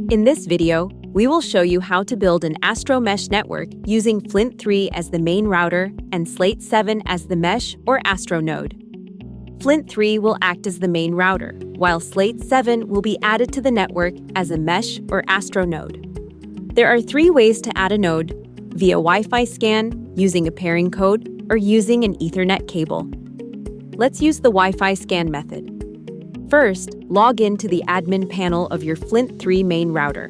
In this video, we will show you how to build an AstroMesh network using Flint 3 as the main router and Slate 7 as the mesh or Astro Node. Flint 3 will act as the main router, while Slate 7 will be added to the network as a mesh or Astro Node. There are 3 ways to add a node: via Wi-Fi scan, using a pairing code, or using an Ethernet cable. Let's use the Wi-Fi scan method. First, log in to the admin panel of your Flint 3 main router.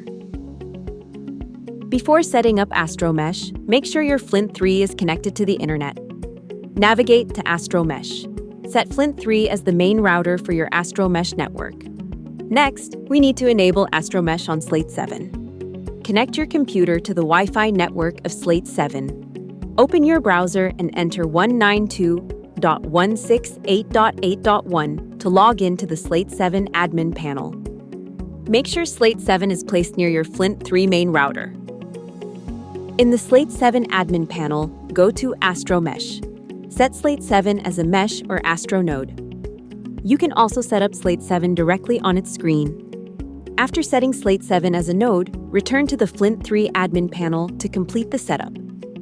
Before setting up AstroMesh, make sure your Flint 3 is connected to the internet. Navigate to AstroMesh. Set Flint 3 as the main router for your AstroMesh network. Next, we need to enable AstroMesh on Slate 7. Connect your computer to the Wi-Fi network of Slate 7. Open your browser and enter 192.168.8.1 to log in to the Slate 7 admin panel. Make sure Slate 7 is placed near your Flint 3 main router. In the Slate 7 admin panel, go to AstroMesh. Set Slate 7 as a mesh or Astro Node. You can also set up Slate 7 directly on its screen. After setting Slate 7 as a node, return to the Flint 3 admin panel to complete the setup.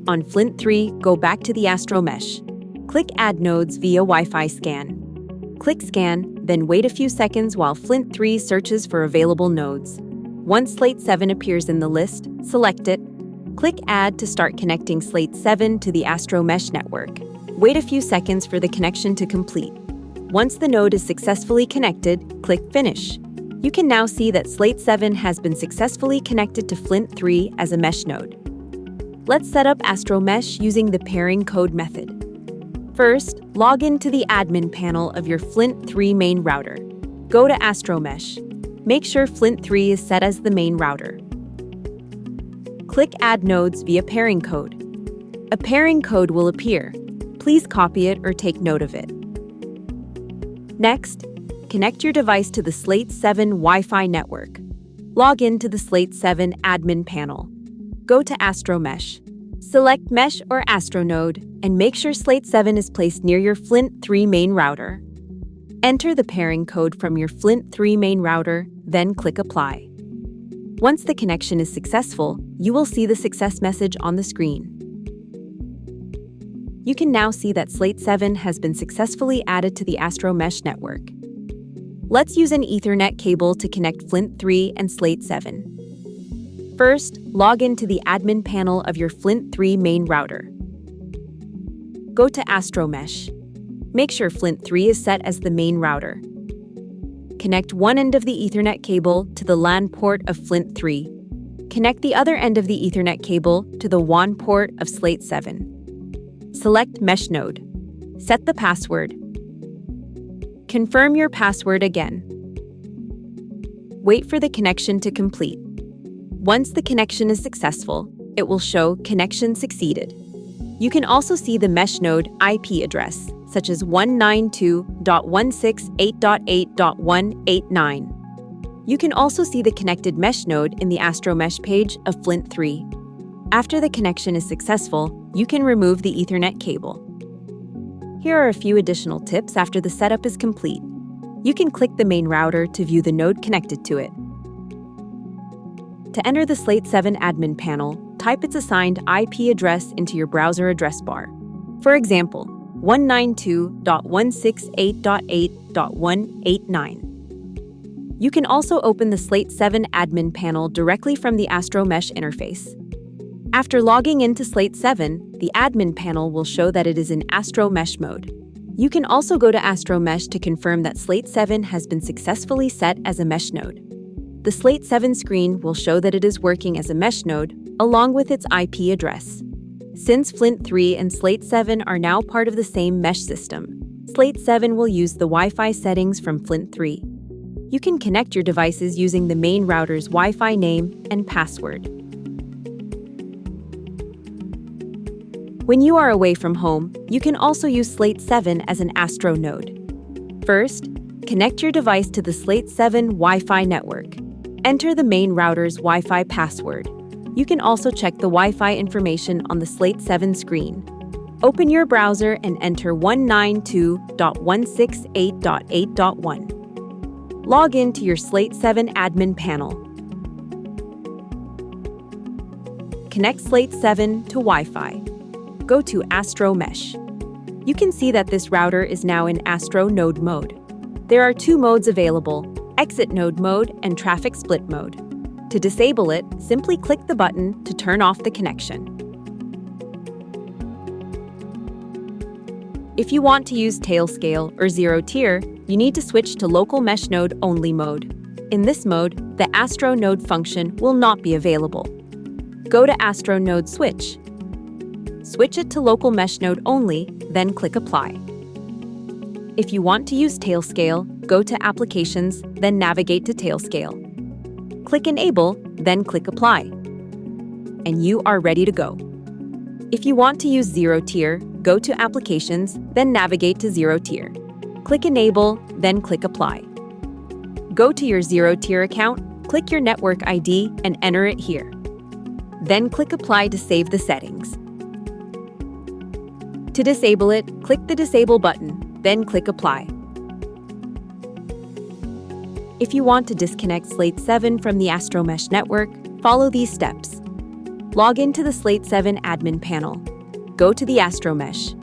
On Flint 3, go back to the AstroMesh. Click Add Nodes via Wi-Fi scan. Click Scan, then wait a few seconds while Flint 3 searches for available nodes. Once Slate 7 appears in the list, select it. Click Add to start connecting Slate 7 to the AstroMesh network. Wait a few seconds for the connection to complete. Once the node is successfully connected, click Finish. You can now see that Slate 7 has been successfully connected to Flint 3 as a mesh node. Let's set up AstroMesh using the pairing code method. First, log into the admin panel of your Flint 3 main router. Go to AstroMesh. Make sure Flint 3 is set as the main router. Click Add Nodes via pairing code. A pairing code will appear. Please copy it or take note of it. Next, connect your device to the Slate 7 Wi-Fi network. Log in to the Slate 7 admin panel. Go to AstroMesh. Select Mesh or Astro Node and make sure Slate 7 is placed near your Flint 3 main router. Enter the pairing code from your Flint 3 main router, then click Apply. Once the connection is successful, you will see the success message on the screen. You can now see that Slate 7 has been successfully added to the AstroMesh network. Let's use an Ethernet cable to connect Flint 3 and Slate 7. First, log into the admin panel of your Flint 3 main router. Go to AstroMesh. Make sure Flint 3 is set as the main router. Connect one end of the Ethernet cable to the LAN port of Flint 3. Connect the other end of the Ethernet cable to the WAN port of Slate 7. Select Mesh Node. Set the password. Confirm your password again. Wait for the connection to complete. Once the connection is successful, it will show Connection Succeeded. You can also see the mesh node IP address, such as 192.168.8.189. You can also see the connected mesh node in the AstroMesh page of Flint 3. After the connection is successful, you can remove the Ethernet cable. Here are a few additional tips after the setup is complete. You can click the main router to view the node connected to it. To enter the Slate 7 admin panel, type its assigned IP address into your browser address bar. For example, 192.168.8.189. You can also open the Slate 7 admin panel directly from the AstroMesh interface. After logging into Slate 7, the admin panel will show that it is in AstroMesh mode. You can also go to AstroMesh to confirm that Slate 7 has been successfully set as a mesh node. The Slate 7 screen will show that it is working as a mesh node, along with its IP address. Since Flint 3 and Slate 7 are now part of the same mesh system, Slate 7 will use the Wi-Fi settings from Flint 3. You can connect your devices using the main router's Wi-Fi name and password. When you are away from home, you can also use Slate 7 as an Astro Node. First, connect your device to the Slate 7 Wi-Fi network. Enter the main router's Wi-Fi password. You can also check the Wi-Fi information on the Slate 7 screen. Open your browser and enter 192.168.8.1. Log in to your Slate 7 admin panel. Connect Slate 7 to Wi-Fi. Go to AstroMesh. You can see that this router is now in Astro Node mode. There are two modes available: Exit Node mode and Traffic Split mode. To disable it, simply click the button to turn off the connection. If you want to use Tailscale or ZeroTier, you need to switch to Local Mesh Node Only mode. In this mode, the Astro Node function will not be available. Go to Astro Node Switch. Switch it to Local Mesh Node Only, then click Apply. If you want to use Tailscale, go to Applications, then navigate to Tailscale. Click Enable, then click Apply. And you are ready to go. If you want to use ZeroTier, go to Applications, then navigate to ZeroTier. Click Enable, then click Apply. Go to your ZeroTier account, click your network ID, and enter it here. Then click Apply to save the settings. To disable it, click the Disable button, then click Apply. If you want to disconnect Slate 7 from the AstroMesh network, follow these steps. Log into the Slate 7 admin panel. Go to the AstroMesh.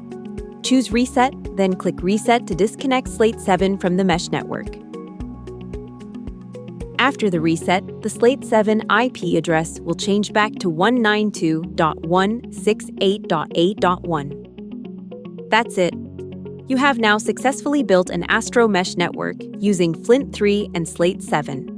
Choose Reset, then click Reset to disconnect Slate 7 from the mesh network. After the reset, the Slate 7 IP address will change back to 192.168.8.1. That's it. You have now successfully built an Astro Mesh network using Flint 3 and Slate 7.